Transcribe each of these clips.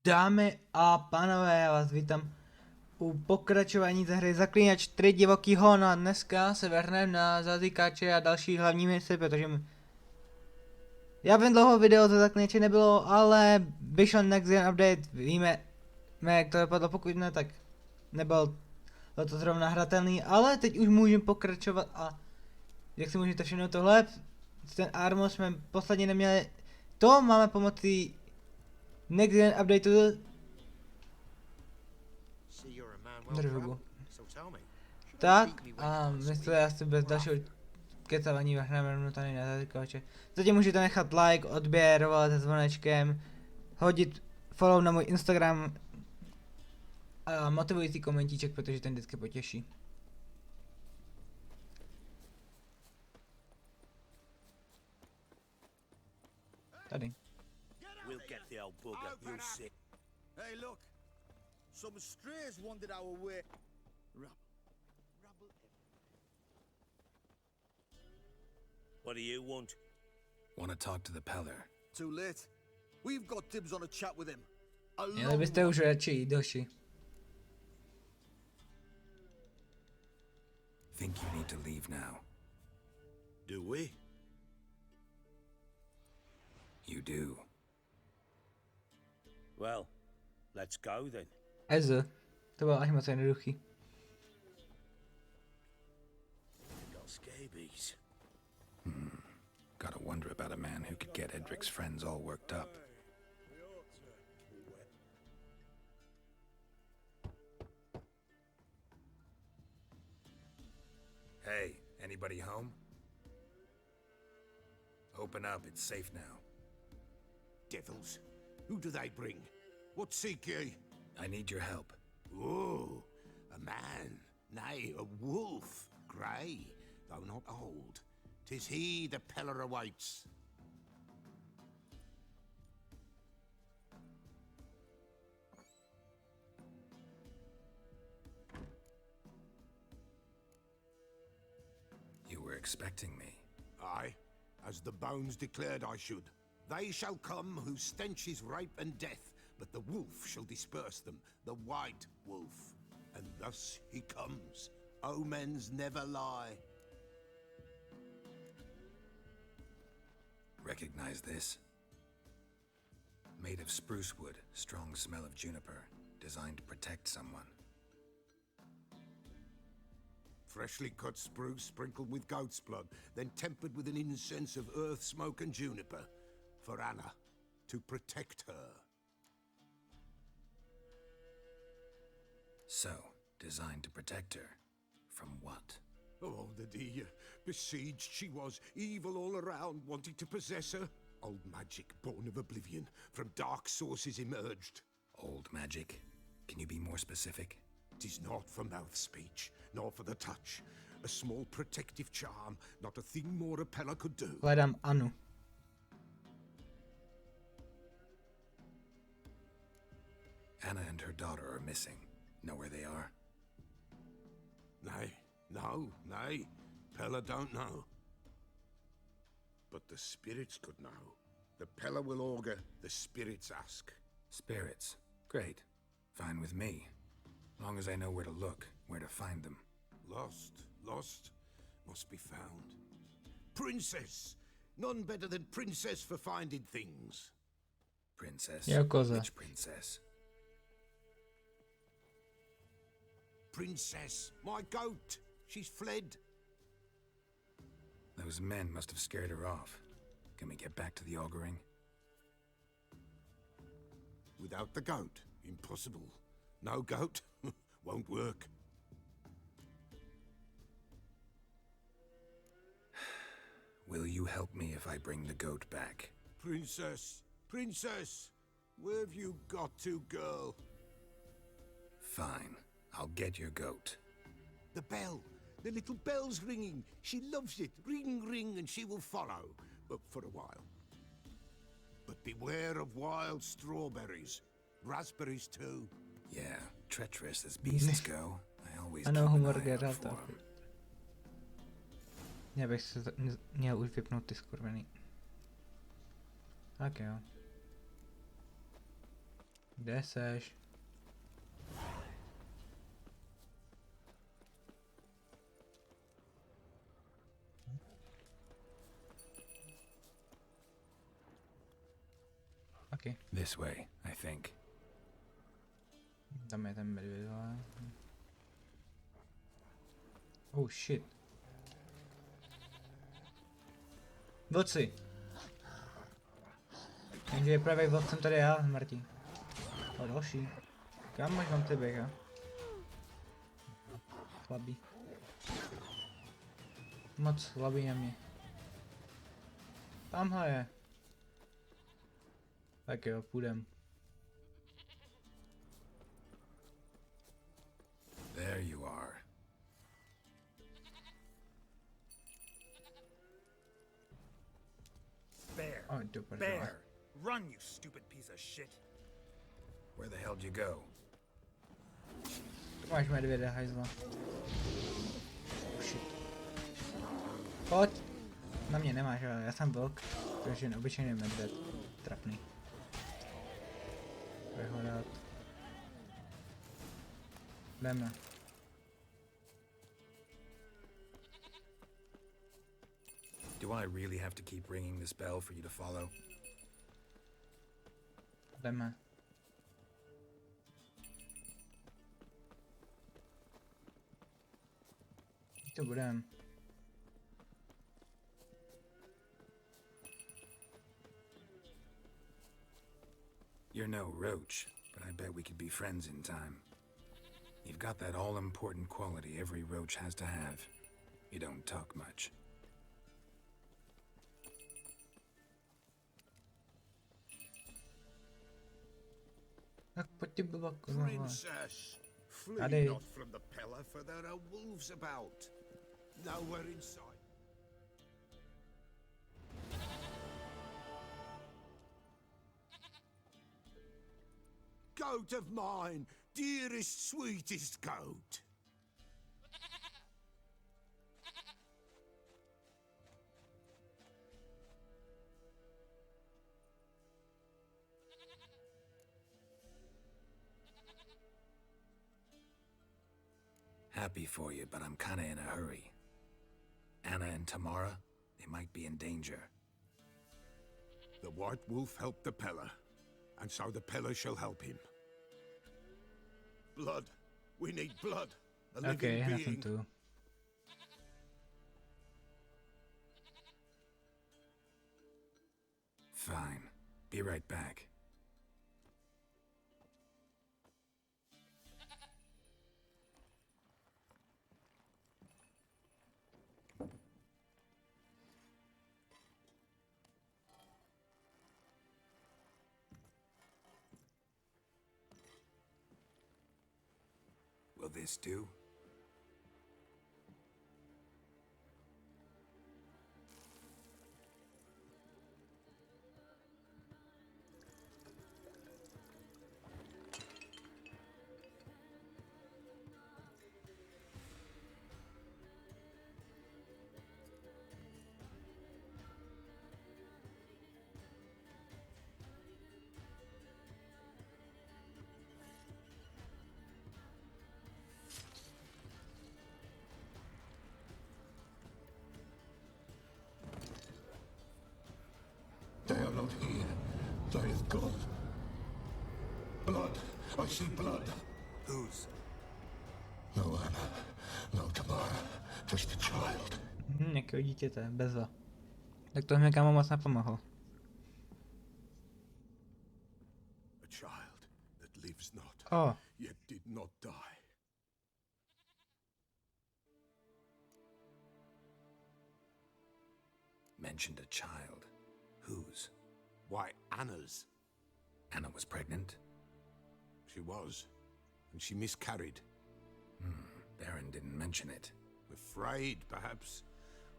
Dámy a pánové, já vás vítám u pokračování ze hry Zaklínač 3 divoký hon a dneska se vrhneme na zatykače a další hlavní mise, protože já vím, dlouho video za Zaklínače nebylo, ale vyšel next gen update, víme jak to dopadlo, pokud ne, tak nebyl to zrovna hratelný, ale teď už můžeme pokračovat a jak si můžete všimnout tohle, ten armor jsme posledně neměli, to máme pomocí next gen updateu. Držu. Tak a myslím, že asi bez dalšího kecavání vrhneme rovnou tady na zatykače. Zatím můžete nechat like, odběr, volat se zvonečkem, hodit follow na můj Instagram a motivující komentíček, protože ten vždycky potěší. Tady. Hey, look. Some strays wandered our way. What do you want? Want to talk to the Peller. Too late. We've got dibs on a chat with him. A Měli long byste one. už radši jít doši. Think you need to leave now. Do we? You do. Well, let's go then. To bylo až moc jednoduchý. Got scabies. Gotta wonder about a man who could get Edric's friends all worked up. Hey, anybody home? Open up, it's safe now. Devils. Who do they bring? What seek ye? I need your help. Oh, a man. Nay, a wolf. Grey, though not old. 'Tis he the Peller awaits. You were expecting me. Aye, as the bones declared I should. They shall come whose stench is rape and death, but the wolf shall disperse them, the white wolf. And thus he comes. Omens never lie. Recognize this? Made of spruce wood, strong smell of juniper, designed to protect someone. Freshly cut spruce sprinkled with goat's blood, then tempered with an incense of earth, smoke, and juniper. For Anna, to protect her. So, designed to protect her. From what? Oh, the dear. Besieged she was, evil all around, wanting to possess her. Old magic, born of oblivion, from dark sources emerged. Old magic? Can you be more specific? 'Tis not for mouth speech, nor for the touch. A small protective charm, not a thing more a Peller could do. Hledám Anu. Anna and her daughter are missing. Know where they are? Nay, nay. Peller don't know. But the spirits could know. The Peller will augur, the spirits ask. Spirits. Great. Fine with me. Long as I know where to look, where to find them. Lost, must be found. Princess! None better than Princess for finding things. Princess? Ja koza. Which princess? Princess, my goat! She's fled. Those men must have scared her off. Can we get back to the auguring? Without the goat, impossible. No goat, won't work. Will you help me if I bring the goat back? Princess, where have you got to, girl? Fine. I'll get your goat. The bell, the little bell's ringing. She loves it. Ring, ring, and she will follow, but for a while. But beware of wild strawberries. Raspberries too. Yeah, treacherous as beasts go. I always Ano, keep an humor eye out Geralta. for 'em. Já bych se měl už vypnout ty skurvený. Tak jo. Kde seš? Okay. This way, I think. Tam je ten medvěd. Oh shit. Vlci. Jenže je pravý vlk jsem tady já, Martin. O další. Kam máš mám ty běha? Slabý. Moc slabý na mě. Tamhle je. Tak jo, půjdem. There you are. Bear! O, do prdele. Bear! Run, you stupid piece of shit! Where the hell did you go? Tu máš medvěda, hajzla. Oh, shit. Pojď! Na mě nemáš, ale já jsem vlk. Takže neobyčejný medvěd. Trapný. Vyhledat. Jdeme. Do I really have to keep ringing this bell for you to follow? Jdeme. To budem. You're no roach, but I bet we could be friends in time. You've got that all-important quality every roach has to have. You don't talk much. Tak pojď ty blbá kurva. Princess, flee Tady. not from the pillar, for there are wolves about. Nowhere in sight. Goat of mine, dearest, sweetest goat. Happy for you, but I'm kinda in a hurry. Anna and Tamara, they might be in danger. The white wolf helped the pillar, and so the pillar shall help him. Blood. We need blood. A living Okay, já jsem being. tu. Fine. Be right back. Will this do? They are not here. They have gone. Blood. I see blood. Whose? No Anna. No Tamara. Just a child. Nějakého dítěte, bezva. Tak to mi kámo moc nepomohlo. A child that lives not, O, yet did not die. Mentioned a child. Whose? Why, Anna's. Anna was pregnant? She was. And she miscarried. Baron didn't mention it. Afraid, perhaps.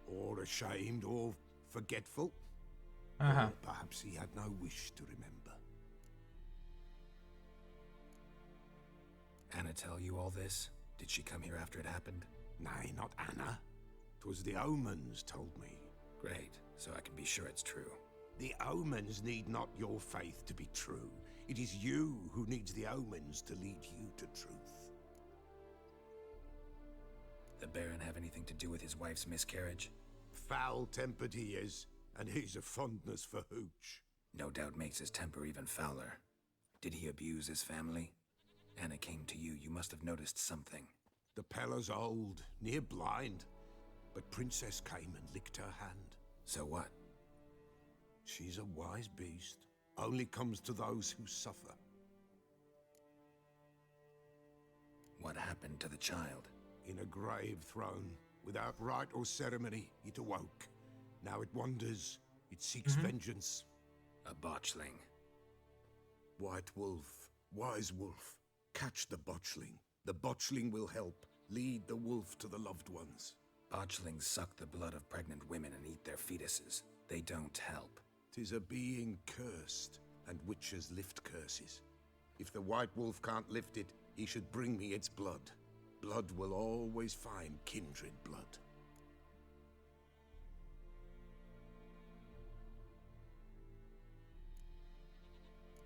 Or ashamed, or forgetful. aha. Or perhaps he had no wish to remember. Anna tell you all this? Did she come here after it happened? Nay, not Anna. 'Twas the omens told me. Great, so I can be sure it's true. The omens need not your faith to be true. It is you who needs the omens to lead you to truth. The Baron have anything to do with his wife's miscarriage? Foul-tempered he is, and he's a fondness for hooch. No doubt makes his temper even fouler. Did he abuse his family? Anna came to you. You must have noticed something. The Pella's old, near blind, but Princess came and licked her hand. So what? She's a wise beast. Only comes to those who suffer. What happened to the child? In a grave thrown, without rite or ceremony, it awoke. Now it wanders, it seeks vengeance. A botchling. White wolf, wise wolf, catch the botchling. The botchling will help, lead the wolf to the loved ones. Botchlings suck the blood of pregnant women and eat their fetuses. They don't help. 'Tis a being cursed, and witches lift curses. If the white wolf can't lift it, he should bring me its blood. Blood will always find kindred blood.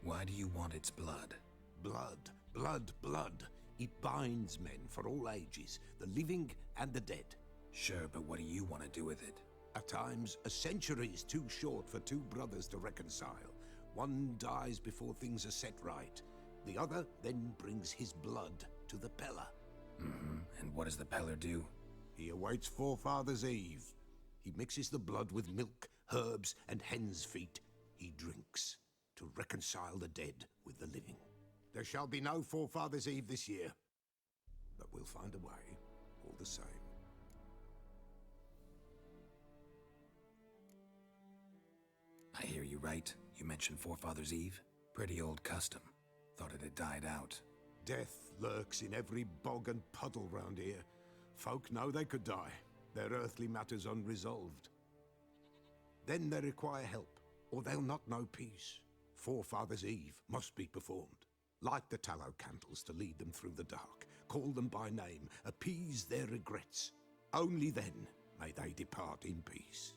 Why do you want its blood? Blood, blood, blood. It binds men for all ages, the living and the dead. Sure, but what do you want to do with it? At times, a century is too short for two brothers to reconcile. One dies before things are set right. The other then brings his blood to the Pella. And what does the Peller do? He awaits Forefather's Eve. He mixes the blood with milk, herbs, and hen's feet. He drinks to reconcile the dead with the living. There shall be no Forefather's Eve this year, but we'll find a way, all the same. I hear you right. You mentioned Forefather's Eve? Pretty old custom. Thought it had died out. Death lurks in every bog and puddle round here. Folk know they could die, their earthly matters unresolved. Then they require help, or they'll not know peace. Forefather's Eve must be performed. Light the tallow candles to lead them through the dark. Call them by name, appease their regrets. Only then may they depart in peace.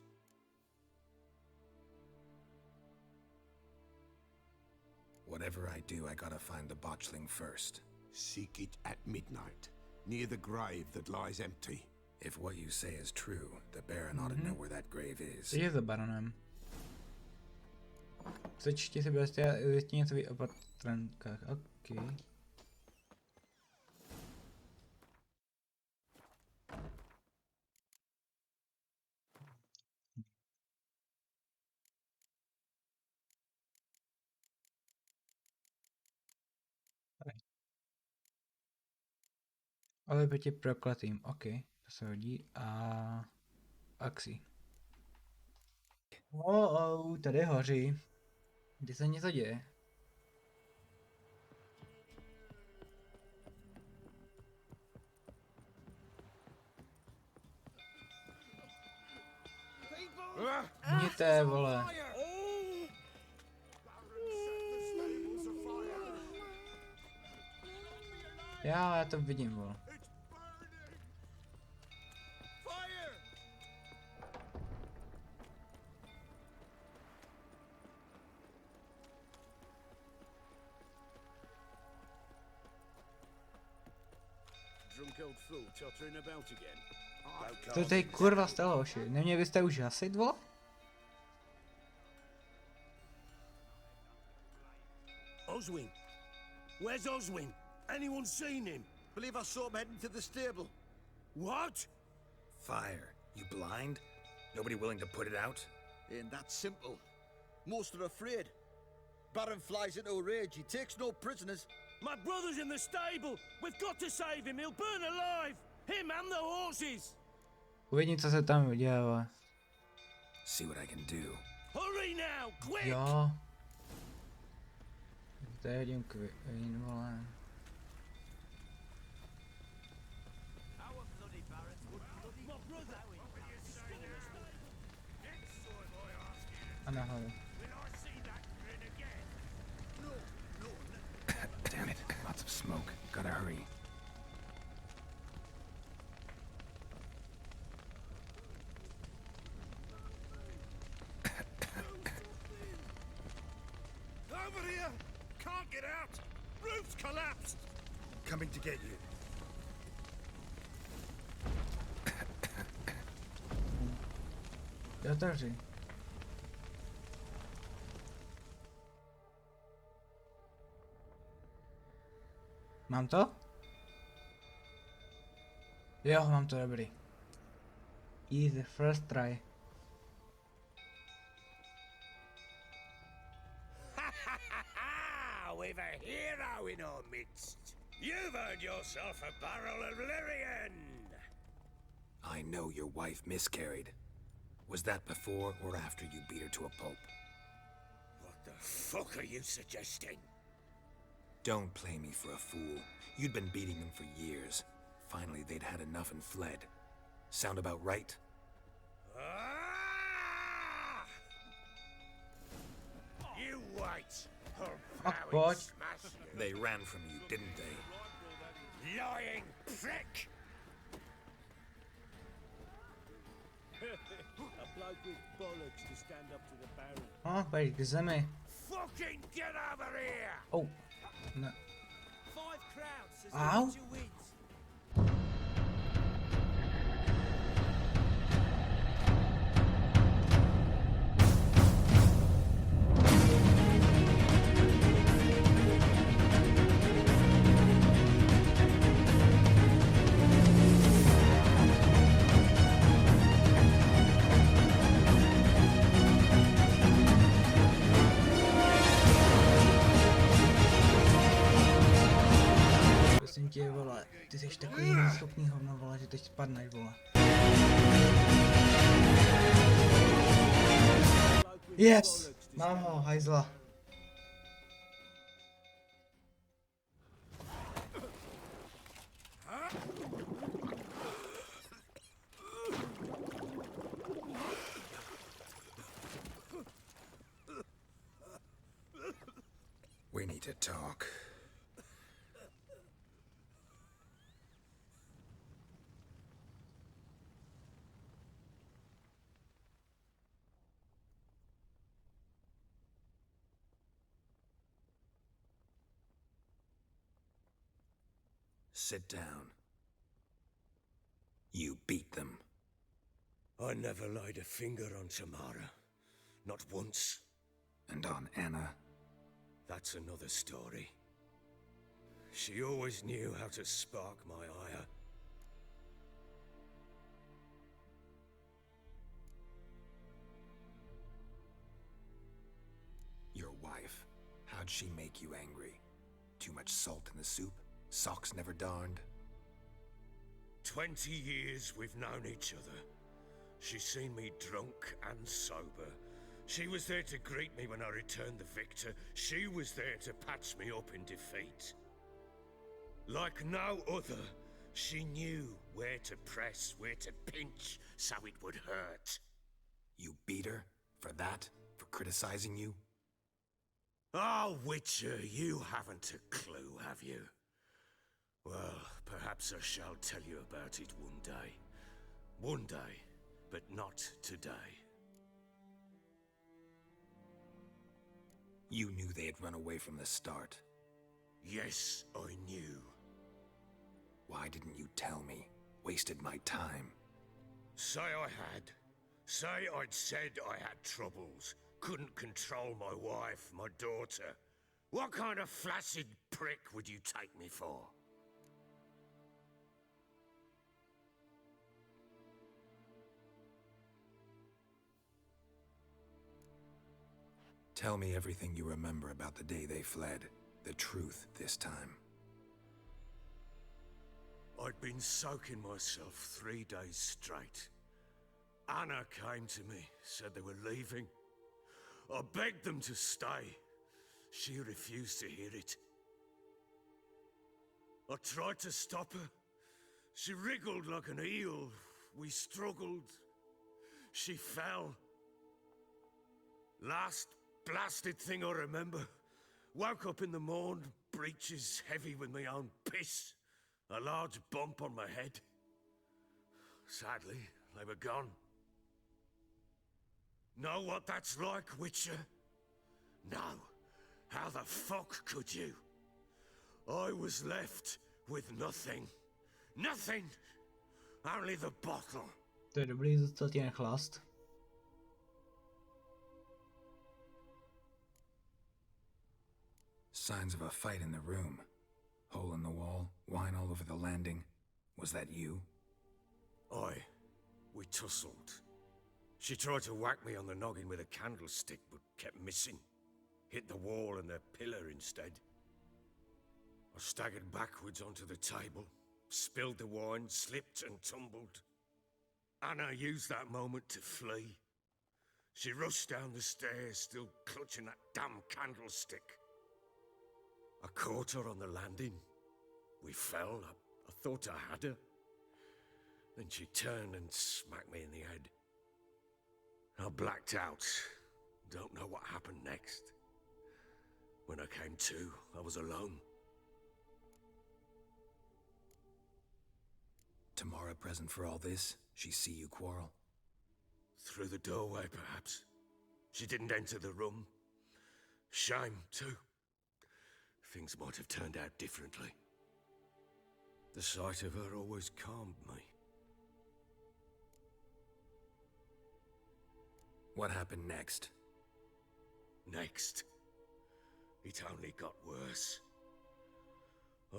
Whatever I do, I gotta find the botchling first. Seek it at midnight, near the grave that lies empty. If what you say is true, the Baron ought to know where that grave is. Je za baronem. Přečti si prostě něco o Potracenkách. OK. Ale proti prokletým. OK. To se hodí. A... Akcí. Tady hoří. Kdy se něco děje? Vidíte, vole. Já to vidím, vole. Drunk old fool tottering about again. Co se tady kurva stalo, hoši? Neměli byste už hasit, vole? Oswin! Where's Oswin? Anyone seen him? Believe I saw him heading to the stable. What? Fire. You blind? Nobody willing to put it out? Ain't that simple. Most are afraid. Baron flies into a rage. He takes no prisoners. My brother's in the stable! We've got to save him! He'll burn alive! Him and the horses! Uvidím, co se tam děje, vole. See what I can do. Hurry now! Quick! Jo. Tady hodím Queen, vole. A nahoru. Damn it. Lots of smoke. Gotta hurry. Over here! Can't can't get out! Roof's collapsed! Coming to get you. Otevři. Mám to? Jo, mám to, dobrý. Easy, first try. We've a hero in our midst. You've earned yourself a barrel of Lyrian. I know your wife miscarried. Was that before or after you beat her to a pulp? What the fuck are you suggesting? Don't play me for a fool. You'd been beating them for years. Finally, they'd had enough and fled. Sound about right? Ah! You wait. Fuck, boy. They ran from you, didn't they? Lying prick! A bloke with bollocks to stand up to the Baron. Oh, pojď k zemi. Fucking get over here! Oh. No. 5 crowns says Ow. the wins. Prosím tě, vole, ty jsi takový neschopný hovno, vole, že teď spadneš, vole. Yes! Mám ho, hajzla. We need to talk. Sit down. You beat them. I never laid a finger on Tamara. Not once. And on Anna. That's another story. She always knew how to spark my ire. Your wife. How'd she make you angry? Too much salt in the soup? Socks never darned? 20 years we've known each other. She's seen me drunk and sober. She was there to greet me when I returned the victor. She was there to patch me up in defeat. Like no other, she knew where to press, where to pinch, so it would hurt. You beat her? For that? For criticizing you? Oh, Witcher, you haven't a clue, have you? Well, perhaps I shall tell you about it one day. One day, but not today. You knew they had run away from the start. Yes, I knew. Why didn't you tell me? Wasted my time. Say I had. Say I'd said I had troubles. Couldn't control my wife, my daughter. What kind of flaccid prick would you take me for? Tell me everything you remember about the day they fled. The truth this time. I'd been soaking myself 3 days straight. Anna came to me, said they were leaving. I begged them to stay. She refused to hear it. I tried to stop her. She wriggled like an eel. We struggled. She fell. Last blasted thing I remember. Woke up in the morn, breeches heavy with my own piss. A large bump on my head. Sadly, they were gone. Know what that's like, Witcher? No. How the fuck could you? I was left with nothing. Nothing! Only the bottle. To je dobrý zůstat jen chlast. Signs of a fight in the room. Hole in the wall, wine all over the landing. Was that you? We tussled. She tried to whack me on the noggin with a candlestick, but kept missing. Hit the wall and the pillar instead. I staggered backwards onto the table, spilled the wine, slipped and tumbled. Anna used that moment to flee. She rushed down the stairs, still clutching that damn candlestick. I caught her on the landing. We fell. I thought I had her. Then she turned and smacked me in the head. I blacked out. Don't know what happened next. When I came to, I was alone. Tamara present for all this? She see you quarrel? Through the doorway, perhaps. She didn't enter the room. Shame, too. Things might have turned out differently. The sight of her always calmed me. What happened next? Next, it only got worse.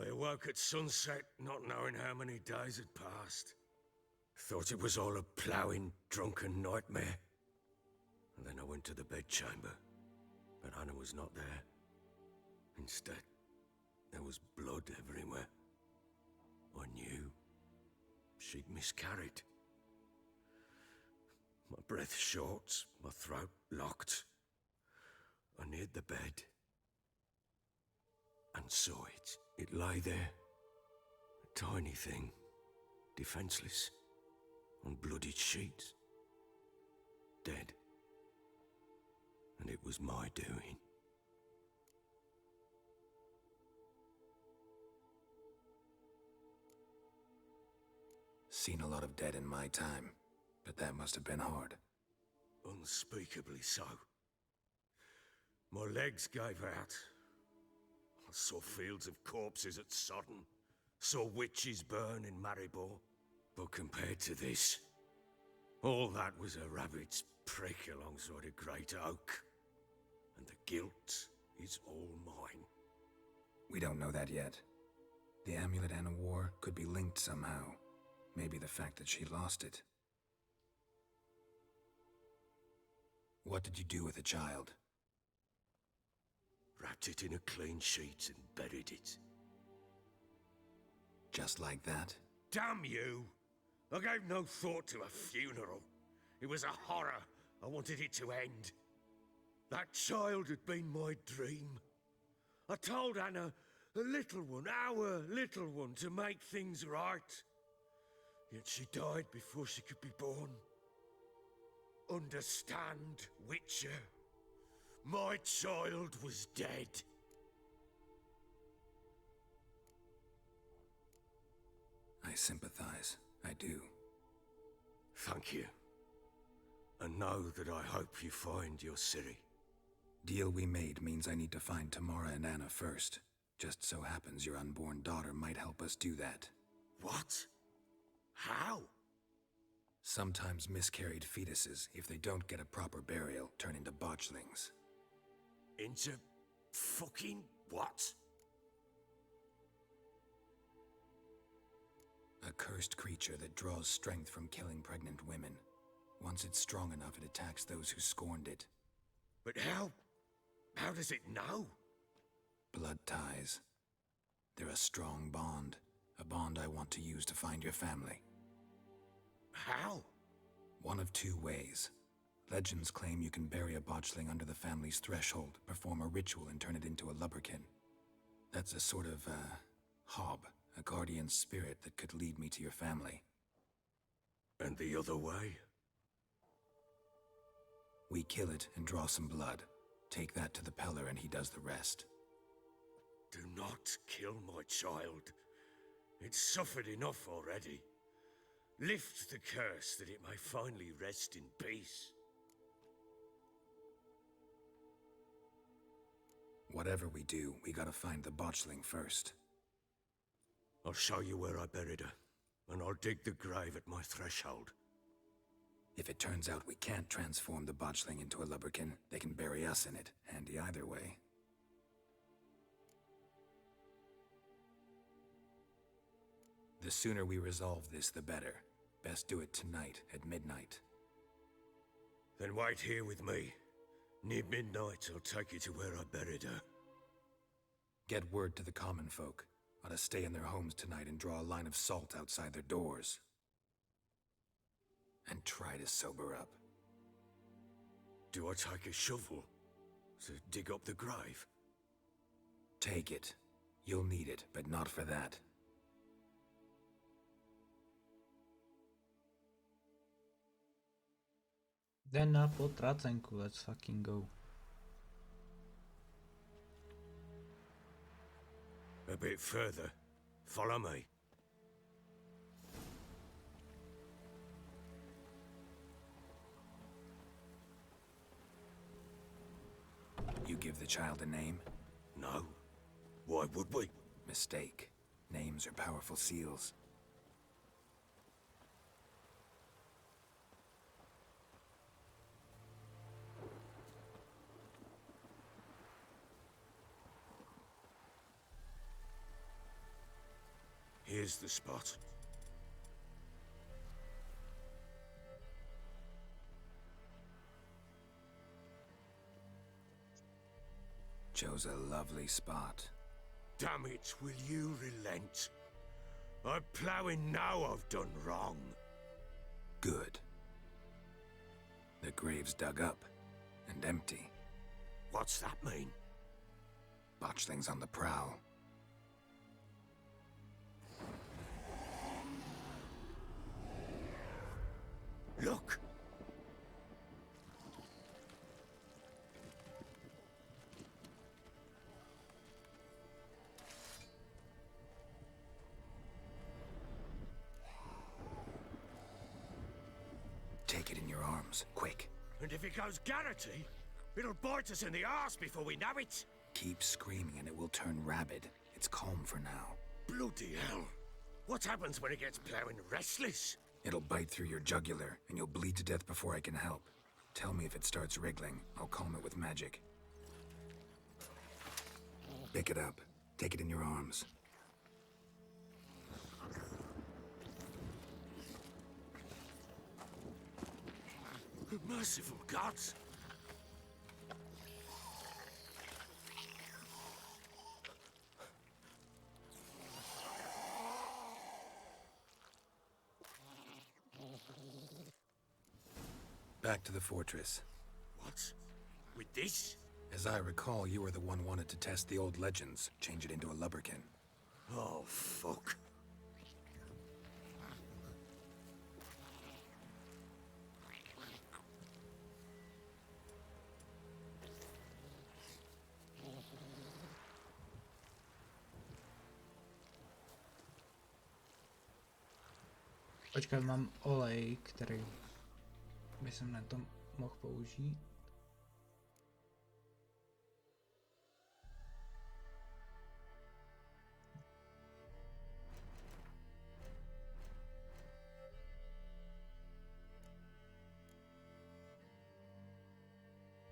I awoke at sunset, not knowing how many days had passed. Thought it was all a ploughing, drunken nightmare. And then I went to the bedchamber, but Anna was not there. Instead, there was blood everywhere. I knew she'd miscarried. My breath short, my throat locked. I neared the bed and saw it. It lay there, a tiny thing, defenseless, on bloodied sheets, dead. And it was my doing. Seen a lot of dead in my time, but that must have been hard. Unspeakably so. My legs gave out. I saw fields of corpses at Sodden. Saw witches burn in Maribor. But compared to this, all that was a rabbit's prick alongside a great oak. And the guilt is all mine. We don't know that yet. The amulet Anna wore could be linked somehow. Maybe the fact that she lost it. What did you do with the child? Wrapped it in a clean sheet and buried it. Just like that? Damn you! I gave no thought to a funeral. It was a horror. I wanted it to end. That child had been my dream. I told Anna, the little one, our little one, to make things right. Yet she died before she could be born. Understand, Witcher? My child was dead. I sympathize. I do. Thank you. And know that I hope you find your Ciri. Deal we made means I need to find Tamara and Anna first. Just so happens your unborn daughter might help us do that. What? How? Sometimes miscarried fetuses, if they don't get a proper burial, turn into botchlings. Into fucking what? A cursed creature that draws strength from killing pregnant women. Once it's strong enough, it attacks those who scorned it. But how? How does it know? Blood ties. They're a strong bond. A bond I want to use to find your family. How? One of two ways. Legends claim you can bury a botchling under the family's threshold, perform a ritual, and turn it into a lubberkin. That's a sort of, hob, a guardian spirit that could lead me to your family. And the other way? We kill it and draw some blood. Take that to the Peller and he does the rest. Do not kill my child. It's suffered enough already. Lift the curse that it may finally rest in peace. Whatever we do, we gotta find the botchling first. I'll show you where I buried her, and I'll dig the grave at my threshold. If it turns out we can't transform the botchling into a lubberkin, they can bury us in it. Handy either way. The sooner we resolve this, the better. Best do it tonight, at midnight. Then wait here with me. Near midnight, I'll take you to where I buried her. Get word to the common folk. Ought to stay in their homes tonight and draw a line of salt outside their doors. And try to sober up. Do I take a shovel to dig up the grave? Take it. You'll need it, but not for that. Jdem na Potracenku, let's fucking go. A bit further. Follow me. You give the child a name? No. Why would we? Mistake. Names are powerful seals. Here's the spot. Chose a lovely spot. Damn it, will you relent? I'm ploughing now I've done wrong. Good. The grave's dug up and empty. What's that mean? Botchling's on the prowl. Look! Take it in your arms, quick. And if it goes Garrity, it'll bite us in the arse before we know it. Keep screaming and it will turn rabid. It's calm for now. Bloody hell. What happens when it gets ploughing restless? It'll bite through your jugular, and you'll bleed to death before I can help. Tell me if it starts wriggling. I'll calm it with magic. Pick it up. Take it in your arms. Merciful gods! Back to the fortress. What? With this? As I recall, you were the one wanted to test the old legends, change it into a lubberkin. Oh, fuck. Počkat, mám olej, který by jsem na tom mohl použít.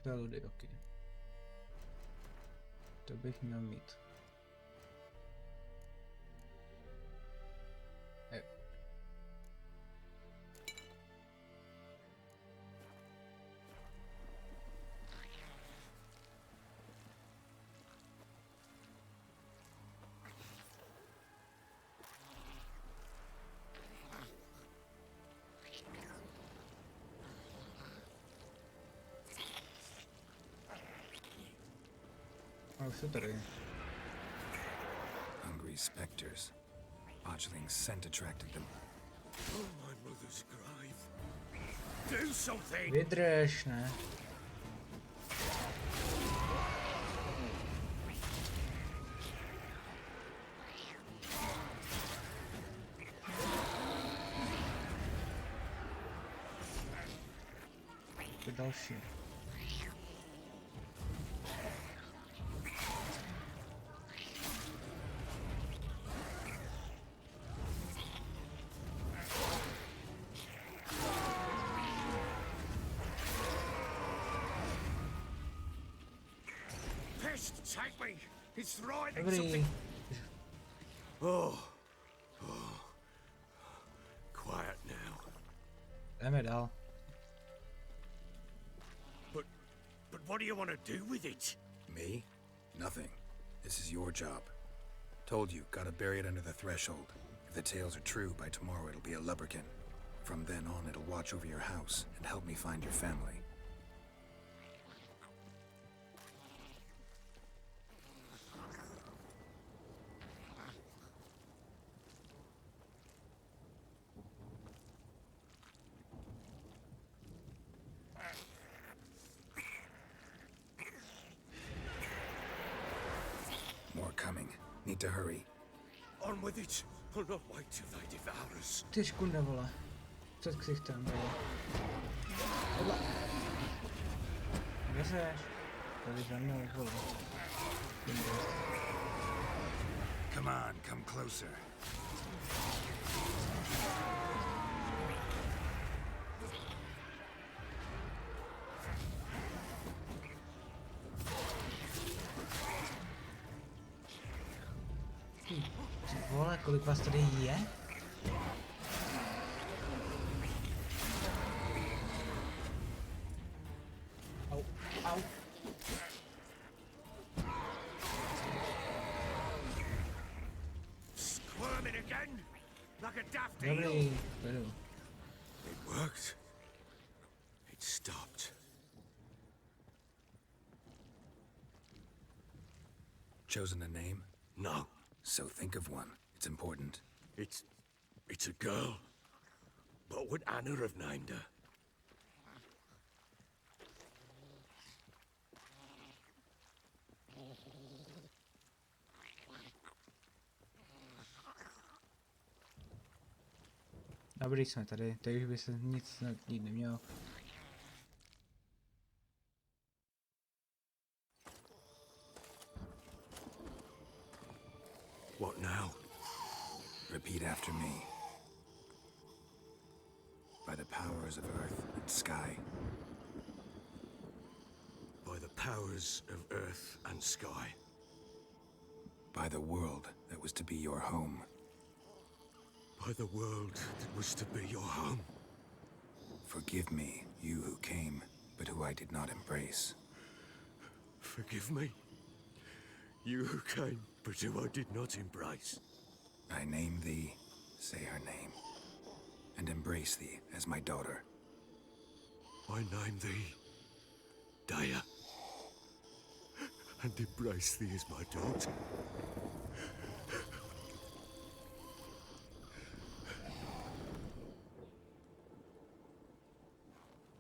Preludy, ok. To bych měl mít. Jo. A už jsou tady. Hungry specters. Botchling's scent attracted them. Oh, my mother's grave. Do something! Vydrž, ne? To další. Just take me. It's writing Dobrý. something. Oh. Quiet now. Jdeme dál. But what do you want to do with it? Me? Nothing. This is your job. Told you, gotta bury it under the threshold. If the tales are true, by tomorrow it'll be a lubberkin. From then on, it'll watch over your house and help me find your family. More coming. Need to hurry. On with it. I'll not wait till they devour us. Ty škunde, vole. Před ksichtem, vole. Tohle. Kde seš? Tady za mnou, vole. Come on, come closer. Ty vole, kolik vás tady je? Au, au. Squirming again? Like a daft eel. Dobrý, beru. It worked. It stopped. Chosen a name? No. So think of one. It's important. It's a girl. What would Anna have named her? Dobrý, jsme tady, teď už by se nic dít nemělo. What now? Repeat after me. By the powers of earth and sky. By the powers of earth and sky. By the world that was to be your home. By the world that was to be your home. Forgive me, you who came, but who I did not embrace. Forgive me. You who came, but who I did not embrace. I name thee, say her name, and embrace thee as my daughter. I name thee Dea, and embrace thee as my daughter.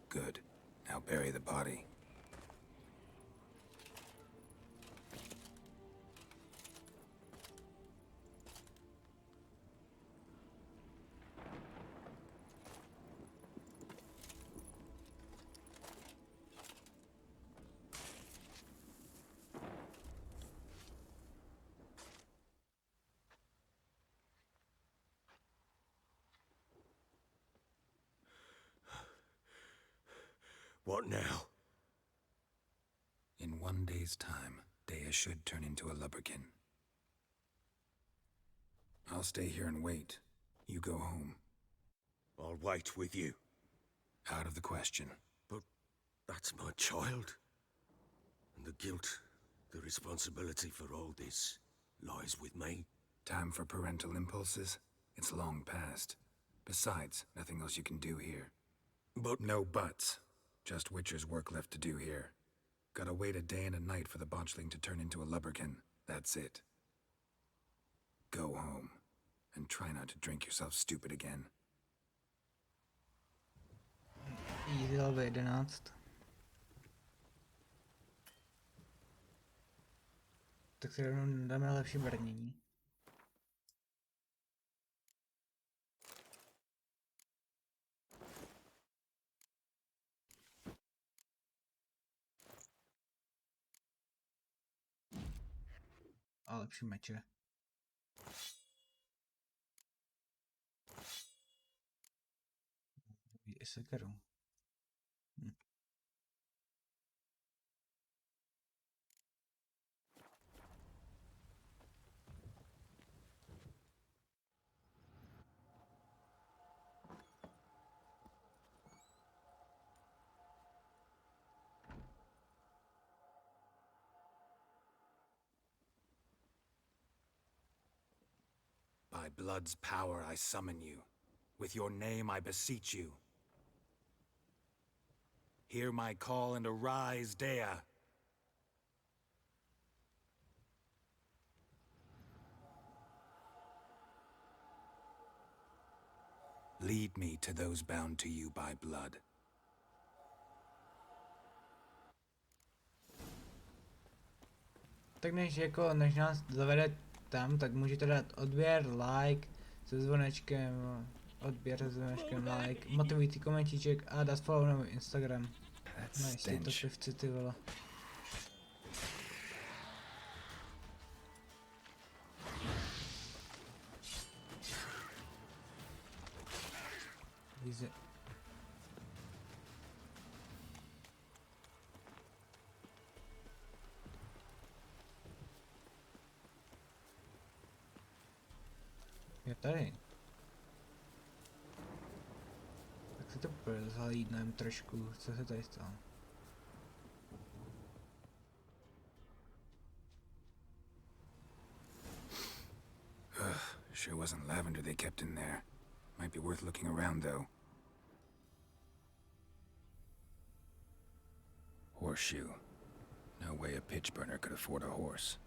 Good. Now bury the body. What now? In 1 day's time, Dea should turn into a lubberkin. I'll stay here and wait. You go home. I'll wait with you. Out of the question. But that's my child. And the guilt, the responsibility for all this lies with me. Time for parental impulses? It's long past. Besides, nothing else you can do here. But No buts. Just Witcher's work left to do here. Gotta wait a day and a night for the botchling to turn into a lubberkin. That's it. Go home. And try not to drink yourself stupid again. Easy level 11. Tak si rovnou dáme lepší brnění. A lepší meče. I sekeru. By blood's power I summon you. With your name I beseech you. Hear my call and arise, Dea. Lead me to those bound to you by blood. Tak než nás zavede tam, tak můžete dát odběr, like, se zvonečkem, odběr se zvonečkem, like, motivující komentíček a dát follow na můj Instagram. No jestli to pivci, ty vole. Easy. Je tady. Tak si to zhlídnem trošku, co se tady stalo. Sure wasn't lavender they kept in there. Might be worth looking around, though. Horseshoe. No way a pitch burner could afford a horse.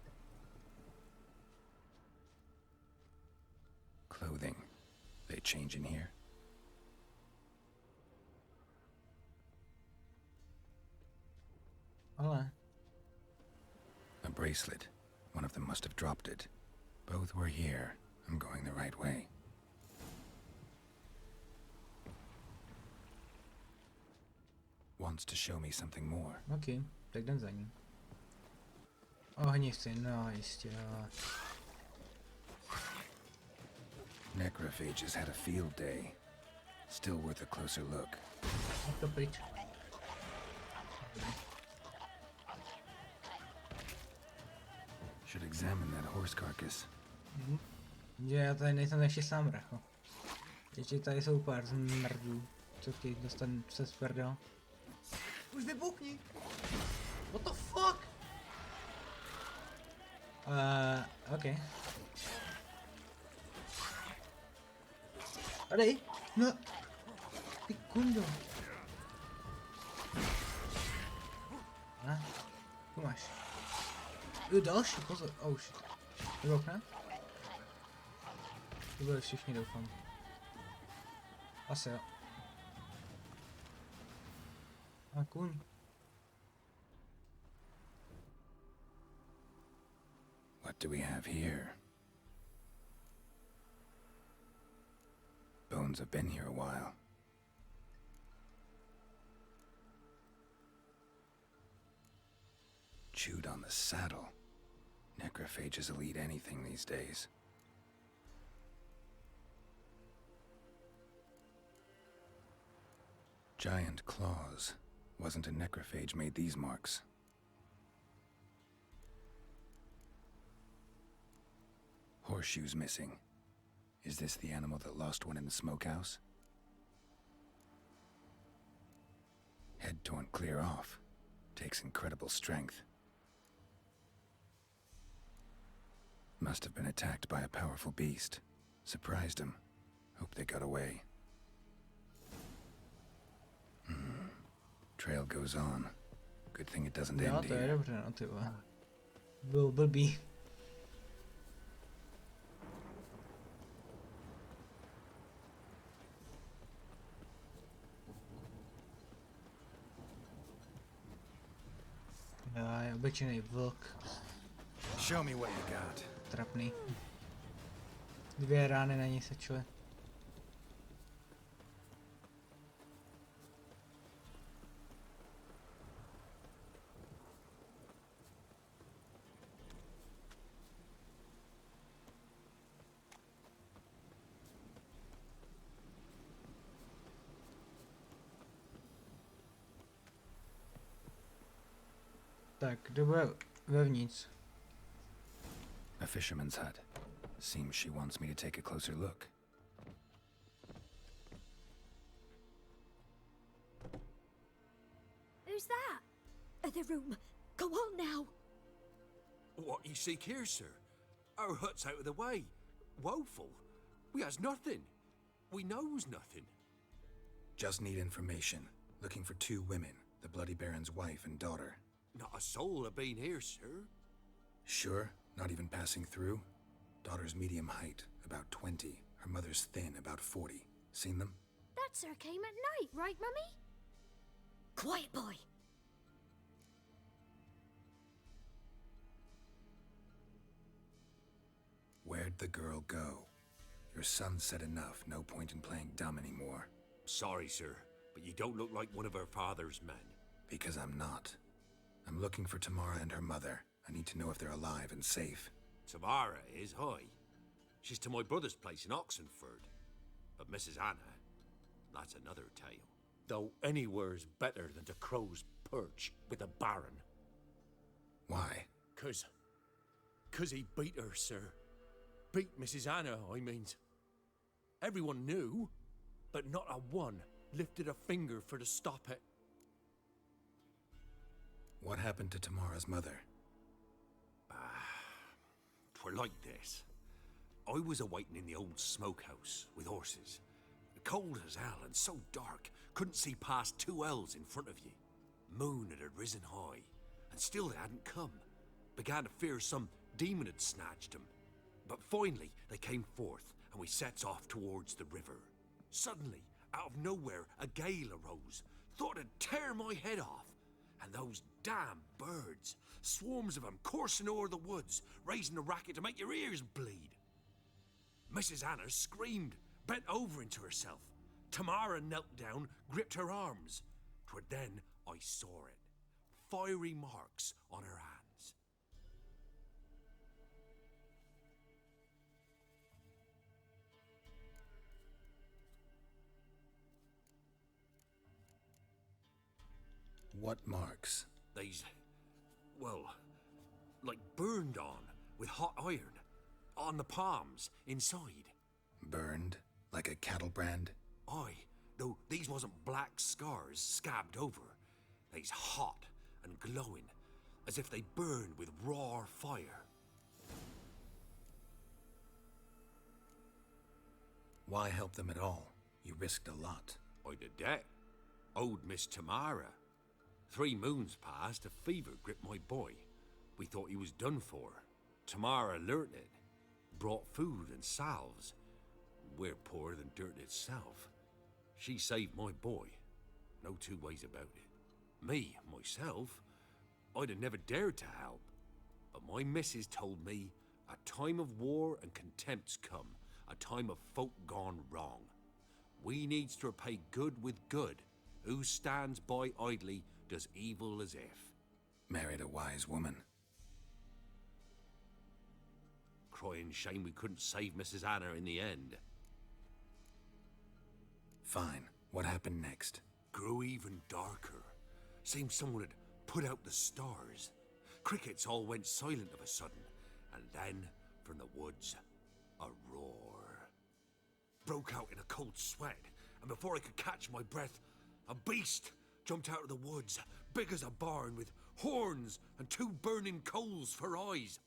Clothing. They change in here? Ale. A bracelet. One of them must have dropped it. Both were here. I'm going the right way. Wants to show me something more. Ok, tak jdem za ním. Ohnivci, no jistě, ale... Necrophages had a field day. Still worth a closer look. Je to pryč. Should examine that horse carcass. Že já tady nejsem ještě sám, racho. Ještě tady jsou pár zmrdů, co chtějí dostat přes prdel. Už vybuchni! What the fuck? Ok. Tady? No! Ty kundo! Tu máš. Jo, další, pozor, oh shit. Vybuchne? To byli všichni, doufám. Asi jo. A kůň. What do we have here? Bones have been here a while. Chewed on the saddle. Necrophages will eat anything these days. Giant claws. Wasn't a necrophage made these marks. Horseshoes missing. Is this the animal that lost one in the smokehouse? Head torn clear off. Takes incredible strength. Must have been attacked by a powerful beast. Surprised him. Hope they got away. Trail goes on. Good thing it doesn't Jo, end to je here. dobře, no ty vole. Byl blbý. Jo, je obyčejný vlk. Show me what you got. Trapný. 2 rány na něj sečly. Tak, kdo bude vevnitř? A fisherman's hut. Seems she wants me to take a closer look. Who's that? The room. Go on now. What you seek here, sir? Our hut's out of the way. Woeful. We has nothing. We knows nothing. Just need information. Looking for 2 women, the Bloody Baron's wife and daughter. Not a soul have been here, sir. Sure? Not even passing through? Daughter's medium height, about 20. Her mother's thin, about 40. Seen them? That sir came at night, right, Mummy? Quiet, boy. Where'd the girl go? Your son said enough, no point in playing dumb anymore. Sorry, sir, but you don't look like one of her father's men. Because I'm not. I'm looking for Tamara and her mother. I need to know if they're alive and safe. Tamara is, hi. She's to my brother's place in Oxenford. But Mrs. Anna, that's another tale. Though anywhere's better than to Crow's Perch with a baron. Why? 'Cause he beat her, sir. Beat Mrs. Anna, I means. Everyone knew, but not a one lifted a finger for to stop it. What happened to Tamara's mother? 'Twere like this. I was awaiting in the old smokehouse with horses. Cold as hell and so dark, couldn't see past 2 ells in front of you. Moon had risen high, and still they hadn't come. Began to fear some demon had snatched them. But finally they came forth, and we sets off towards the river. Suddenly, out of nowhere, a gale arose. Thought it'd tear my head off. And those damn birds, swarms of them coursing o'er the woods, raising a racket to make your ears bleed. Mrs. Anna screamed, bent over into herself. Tamara knelt down, gripped her arms. 'Twere then I saw it. Fiery marks on her hands. What marks? They's, well, like burned on with hot iron. On the palms, inside. Burned? Like a cattle brand? Aye, though these wasn't black scars scabbed over. They's hot and glowing, as if they burned with raw fire. Why help them at all? You risked a lot. I'd a debt. Owed Miss Tamara. 3 moons passed, a fever gripped my boy. We thought he was done for. Tamara learnt it. Brought food and salves. We're poorer than dirt itself. She saved my boy. No 2 ways about it. Me, myself, I'd have never dared to help. But my missus told me a time of war and contempt's come. A time of folk gone wrong. We needs to repay good with good. Who stands by idly does evil as if. Married a wise woman. Crying shame we couldn't save Mrs. Anna in the end. Fine. What happened next? Grew even darker. Seemed someone had put out the stars. Crickets all went silent of a sudden. And then, from the woods, a roar. Broke out in a cold sweat, and before I could catch my breath, a beast jumped out of the woods, big as a barn, with horns and 2 burning coals for eyes.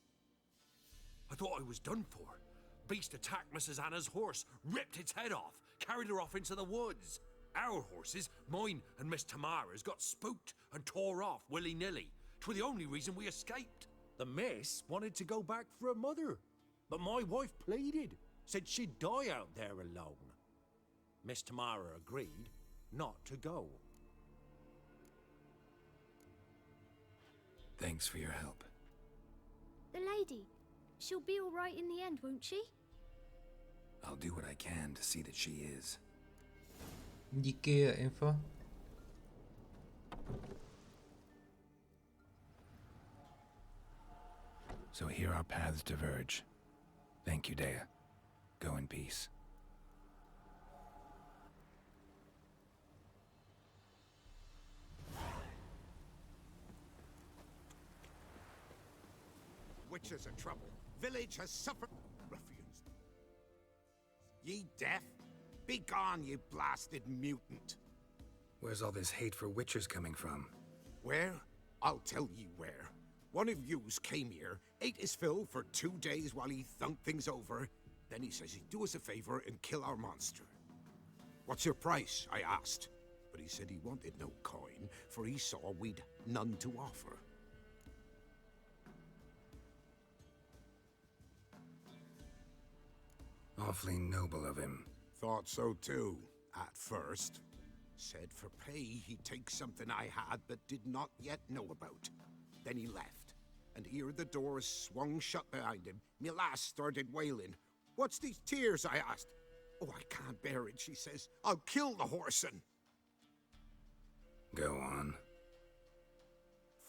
I thought I was done for. Beast attacked Mrs. Anna's horse, ripped its head off, carried her off into the woods. Our horses, mine and Miss Tamara's, got spooked and tore off willy-nilly. 'Twere the only reason we escaped. The miss wanted to go back for her mother, but my wife pleaded, said she'd die out there alone. Miss Tamara agreed not to go. Thanks for your help. The lady. She'll be all right in the end, won't she? I'll do what I can to see that she is. Díky info. So here our paths diverge. Thank you, Dea. Go in peace. Witches are trouble. Village has suffered. Ruffians. Ye deaf? Be gone, you blasted mutant. Where's all this hate for witchers coming from? Where? I'll tell ye where. One of yous came here, ate his fill for 2 days while he thunked things over, Then he says he'd do us a favor and kill our monster. What's your price? I asked. But he said he wanted no coin, for he saw we'd none to offer. Awfully noble of him. Thought so too, at first. Said for pay he'd take something I had but did not yet know about. Then he left, and ere the doors swung shut behind him, me lass started wailing. What's these tears? I asked. Oh, I can't bear it, she says. I'll kill the whoreson. Go on.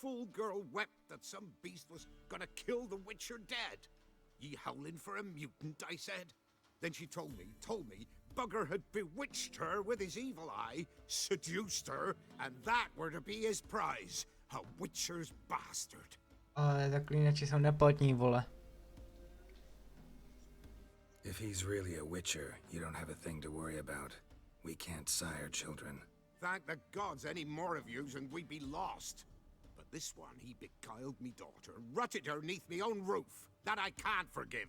Fool girl wept that some beast was gonna kill the witcher dead. Ye howling for a mutant, I said. Then she told me, bugger had bewitched her with his evil eye, seduced her, and that were to be his prize. A witcher's bastard. Ale zaklínači jsou nepotní, vole. If he's really a witcher, you don't have a thing to worry about. We can't sire children. Thank the gods any more of yous and we'd be lost. But this one, he beguiled me daughter, rutted her neath me own roof. That I can't forgive.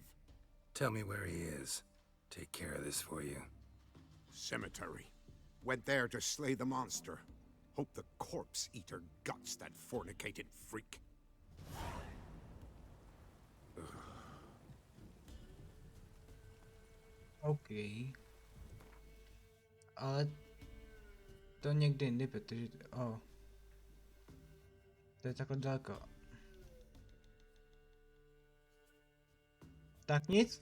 Tell me where he is. Take care of this for you. Cemetery. Went there to slay the monster. Hope the corpse eat her guts, that fornicated freak. OK. Ale to někdy jindy, protože... Oh. To je takhle daleko. Tak nic.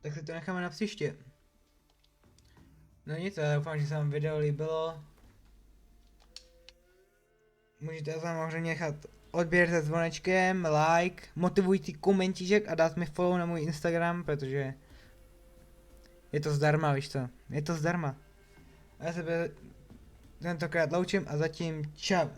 Tak si to necháme na příště. No nic, ale doufám, že se vám video líbilo. Můžete samozřejmě nechat odběr se zvonečkem, like, motivující komentíček a dát mi follow na můj Instagram, protože je to zdarma, víš co? Je to zdarma. A já se tentokrát loučím a zatím čau.